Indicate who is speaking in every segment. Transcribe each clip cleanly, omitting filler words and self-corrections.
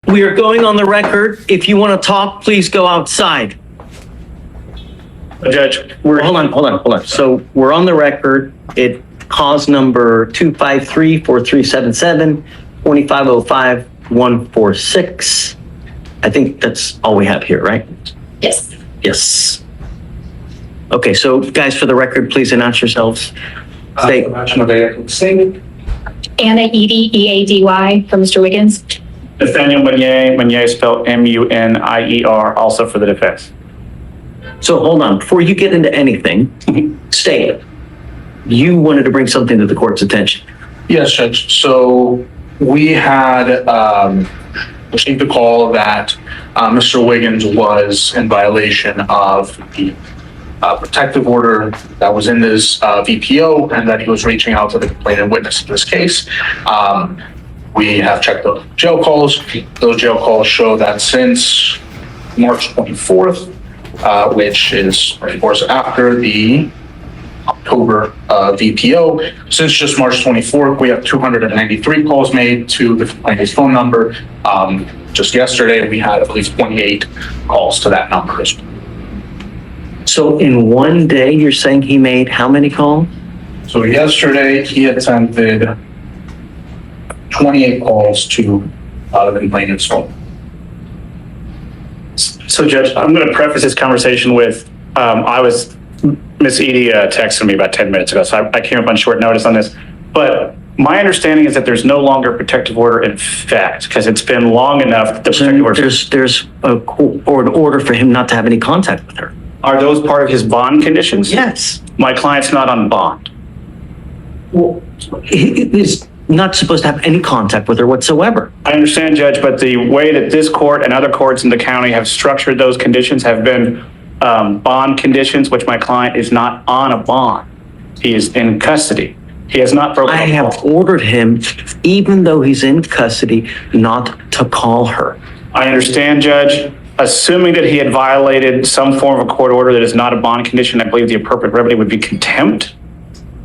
Speaker 1: We are going on the record. If you want to talk, please go outside.
Speaker 2: Judge,
Speaker 1: Hold on. So we're on the record. It cause number 253-4377, 2505-146. I think that's all we have here, right?
Speaker 3: Yes.
Speaker 1: Yes. Okay, so guys, for the record, please announce yourselves. State.
Speaker 3: Anna Eady, E-A-D-Y, for Mr. Wiggins.
Speaker 2: Nathaniel Meunier spelled M-U-N-I-E-R, also for the defense.
Speaker 1: So hold on, before you get into anything, state. You wanted to bring something to the court's attention.
Speaker 4: Yes, Judge. So we had received a call that Mr. Wiggins was in violation of the protective order that was in this VPO, and that he was reaching out to the complainant witness in this case. We have checked the jail calls. Those jail calls show that since March 24th, which is, of course, after the October VPO, since just March 24th, we have 293 calls made to the complainant's phone number. Just yesterday, we had at least 28 calls to that number.
Speaker 1: So in one day, you're saying he made how many calls?
Speaker 4: So yesterday, he attempted 28 calls to the complainant's phone.
Speaker 2: So, Judge, I'm going to preface this conversation with, Miss Edie texted me about 10 minutes ago, so I came up on short notice on this. But my understanding is that there's no longer a protective order in effect, because it's been long enough that the protective order...
Speaker 1: There's an order for him not to have any contact with her.
Speaker 2: Are those part of his bond conditions?
Speaker 1: Yes.
Speaker 2: My client's not on bond.
Speaker 1: Well, he is not supposed to have any contact with her whatsoever.
Speaker 2: I understand, Judge, but the way that this court and other courts in the county have structured those conditions have been bond conditions, which my client is not on a bond. He is in custody. He has not broken.
Speaker 1: I have ordered him, even though he's in custody, not to call her.
Speaker 2: I understand, Judge. Assuming that he had violated some form of a court order that is not a bond condition, I believe the appropriate remedy would be contempt,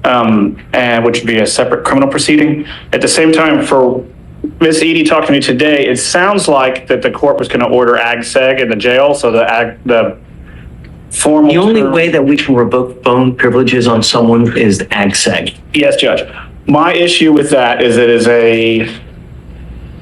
Speaker 2: and which would be a separate criminal proceeding. At the same time, for Ms. Edie talking to me today, it sounds like that the court was going to order ag-seg in the jail, so the formal...
Speaker 1: The only way that we can revoke phone privileges on someone is ag-seg.
Speaker 2: Yes, Judge. My issue with that is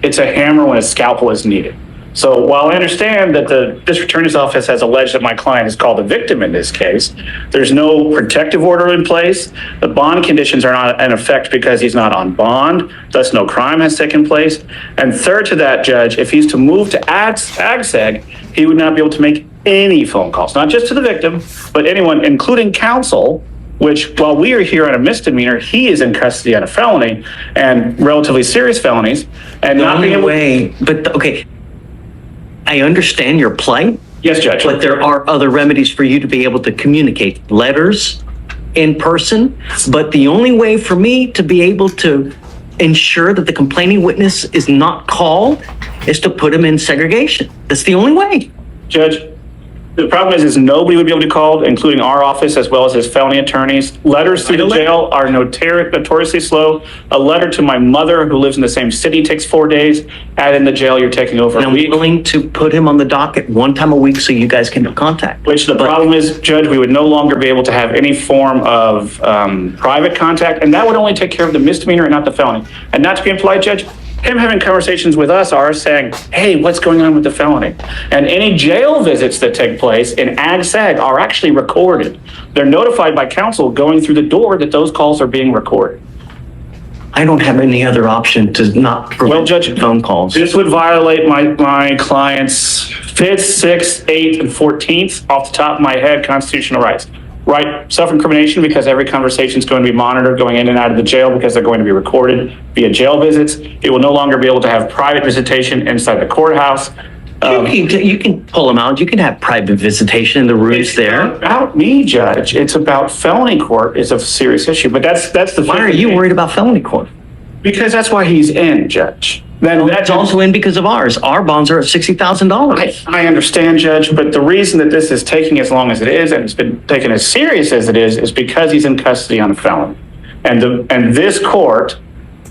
Speaker 2: it's a hammer when a scalpel is needed. So while I understand that the district attorney's office has alleged that my client is called a victim in this case, there's no protective order in place. The bond conditions are not in effect because he's not on bond, thus no crime has taken place. And third to that, Judge, if he's to move to ag-seg, he would not be able to make any phone calls, not just to the victim, but anyone, including counsel, which while we are here on a misdemeanor, he is in custody on a felony and relatively serious felonies. And not being able...
Speaker 1: Okay. I understand your plight.
Speaker 2: Yes, Judge.
Speaker 1: But there are other remedies for you to be able to communicate. Letters, in person. But the only way for me to be able to ensure that the complaining witness is not called is to put him in segregation. That's the only way.
Speaker 2: Judge, the problem is nobody would be able to call, including our office as well as his felony attorneys. Letters through the jail are notoriously slow. A letter to my mother, who lives in the same city, takes 4 days. Add in the jail, you're taking over
Speaker 1: And
Speaker 2: a
Speaker 1: I'm
Speaker 2: week.
Speaker 1: willing to put him on the docket one time a week so you guys can have contact.
Speaker 2: Which the problem is, Judge, we would no longer be able to have any form of private contact, and that would only take care of the misdemeanor and not the felony. And not to be impolite, Judge, him having conversations with us are saying, hey, what's going on with the felony? And any jail visits that take place in ag-seg are actually recorded. They're notified by counsel going through the door that those calls are being recorded.
Speaker 1: I don't have any other option to not prevent
Speaker 2: Judge,
Speaker 1: phone calls.
Speaker 2: This would violate my client's 5th, 6th, 8th, and 14th, off the top of my head, constitutional rights. Right, self-incrimination, because every conversation is going to be monitored going in and out of the jail because they're going to be recorded via jail visits. It will no longer be able to have private visitation inside the courthouse.
Speaker 1: You can pull them out. You can have private visitation in the rooms there.
Speaker 2: It's not about me, Judge. It's about felony court is a serious issue. But that's the.
Speaker 1: Why are you worried about felony court?
Speaker 2: Because that's why he's in, Judge.
Speaker 1: That's also in because of ours. Our bonds are at $60,000.
Speaker 2: I understand, Judge, but the reason that this is taking as long as it is, and it's been taken as serious as it is because he's in custody on a felony. And this court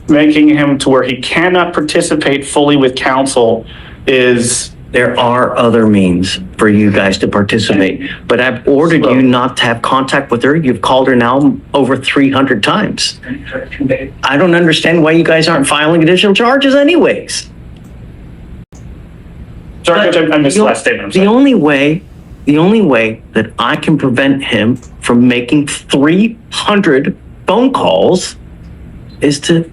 Speaker 2: making him to where he cannot participate fully with counsel is...
Speaker 1: There are other means for you guys to participate, but I've ordered you not to have contact with her. You've called her now over 300 times. I don't understand why you guys aren't filing additional charges anyways.
Speaker 2: Sorry, Judge, I missed the last statement. I'm
Speaker 1: The
Speaker 2: sorry.
Speaker 1: only way that I can prevent him from making 300 phone calls is to put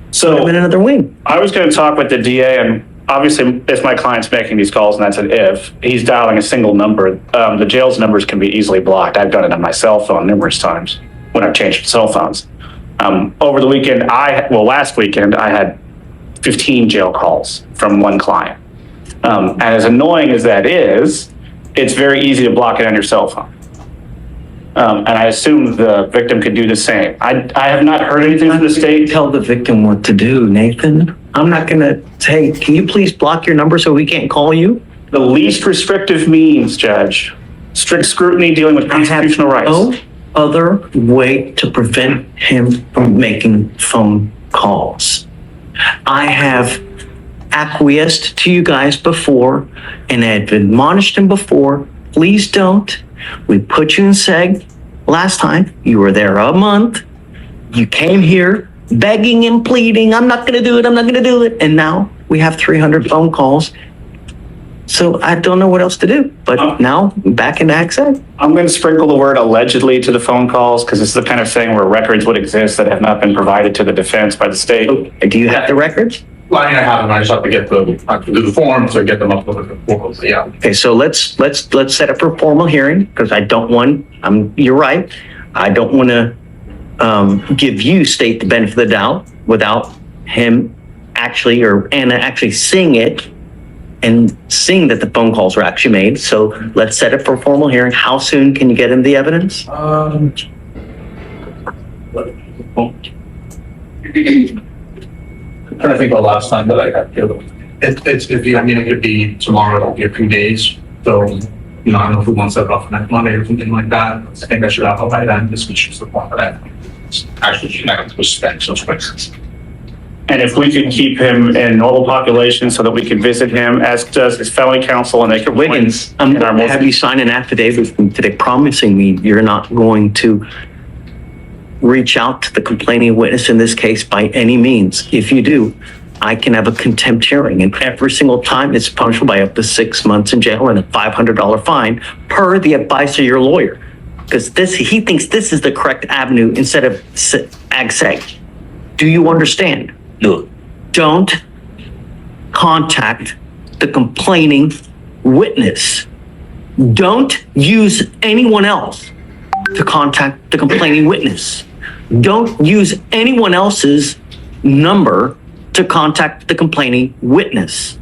Speaker 2: So
Speaker 1: him in another wing.
Speaker 2: I was going to talk with the DA, and obviously, if my client's making these calls, and that's an if, he's dialing a single number, the jail's numbers can be easily blocked. I've done it on my cell phone numerous times when I've changed cell phones. Over the weekend, last weekend, I had 15 jail calls from one client. And as annoying as that is, it's very easy to block it on your cell phone. And I assume the victim could do the same. I have not heard anything from the state.
Speaker 1: Tell the victim what to do, Nathan. I'm not gonna say, can you please block your number so we can't call you?
Speaker 2: The least restrictive means, Judge, strict scrutiny dealing with constitutional rights.
Speaker 1: No other way to prevent him from making phone calls. I have acquiesced to you guys before and I've admonished him before. Please don't. We put you in seg last time. You were there a month. You came here begging and pleading, I'm not going to do it, I'm not going to do it. And now we have 300 phone calls. So I don't know what else to do. But now back in accent.
Speaker 2: I'm going to sprinkle the word allegedly to the phone calls because it's the kind of thing where records would exist that have not been provided to the defense by the state.
Speaker 1: Do you have the records?
Speaker 4: Well, I mean, I have them. I just have to I have to do the forms or get them up with the forms. Yeah.
Speaker 1: Okay, so let's set up a formal hearing because I don't want, you're right. I don't want to give you state the benefit of the doubt without him actually, or Anna actually seeing it and seeing that the phone calls were actually made. So let's set up for a formal hearing. How soon can you get him the evidence?
Speaker 4: I think the last time that I had it could be tomorrow, it'll be a few days. So, I don't know if we want to set it up for next Monday or something like that. I think I should have it by then. This was just the point of that. Actually, connected with spent so quick.
Speaker 2: And if we could keep him in normal population so that we could visit him, as does his family counsel, and they could
Speaker 1: Wiggins, I'm
Speaker 2: in our
Speaker 1: going to have you sign an affidavit today promising me you're not going to reach out to the complaining witness in this case by any means. If you do, I can have a contempt hearing, and every single time it's punishable by up to 6 months in jail and a $500 fine per the advice of your lawyer. Because he thinks this is the correct avenue instead of ag seg. Do you understand? No. Don't contact the complaining witness. Don't use anyone else to contact the complaining witness. Don't use anyone else's number to contact the complaining witness.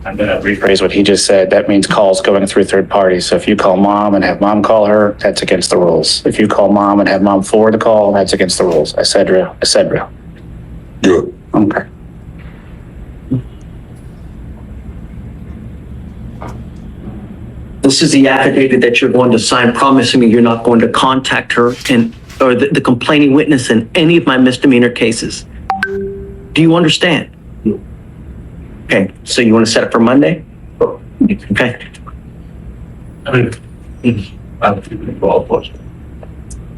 Speaker 2: I'm going to rephrase what he just said. That means calls going through third parties. So if you call mom and have mom call her, that's against the rules. If you call mom and have mom forward the call, that's against the rules. Et cetera, et cetera.
Speaker 5: Good.
Speaker 2: Okay.
Speaker 1: This is the affidavit that you're going to sign promising me you're not going to contact her or the complaining witness in any of my misdemeanor cases. Do you understand? Okay, so you want to set it for Monday? Okay.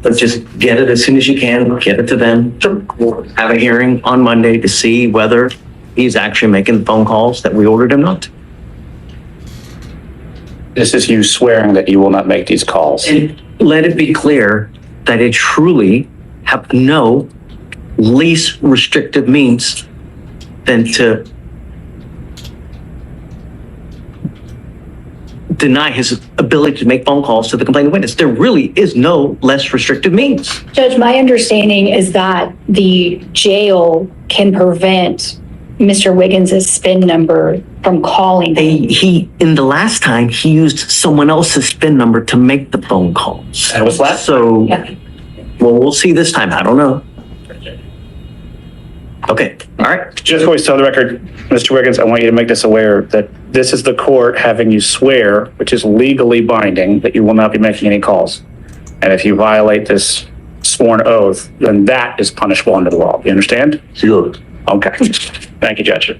Speaker 1: Let's just get it as soon as you can, get it to them. Have a hearing on Monday to see whether he's actually making the phone calls that we ordered him not to.
Speaker 2: This is you swearing that you will not make these calls.
Speaker 1: And let it be clear that I truly have no least restrictive means than to deny his ability to make phone calls to the complaining witness. There really is no less restrictive means.
Speaker 3: Judge, my understanding is that the jail can prevent Mr. Wiggins' SPIN number from calling.
Speaker 1: He in the last time, he used someone else's SPIN number to make the phone calls.
Speaker 2: And was last?
Speaker 1: So,
Speaker 3: Yeah.
Speaker 1: well, we'll see this time. I don't know. Okay, all right.
Speaker 2: Just always tell the record, Mr. Wiggins, I want you to make this aware that this is the court having you swear, which is legally binding, that you will not be making any calls. And if you violate this sworn oath, then that is punishable under the law. You understand?
Speaker 5: Sure.
Speaker 2: Okay. Thank you, Judge.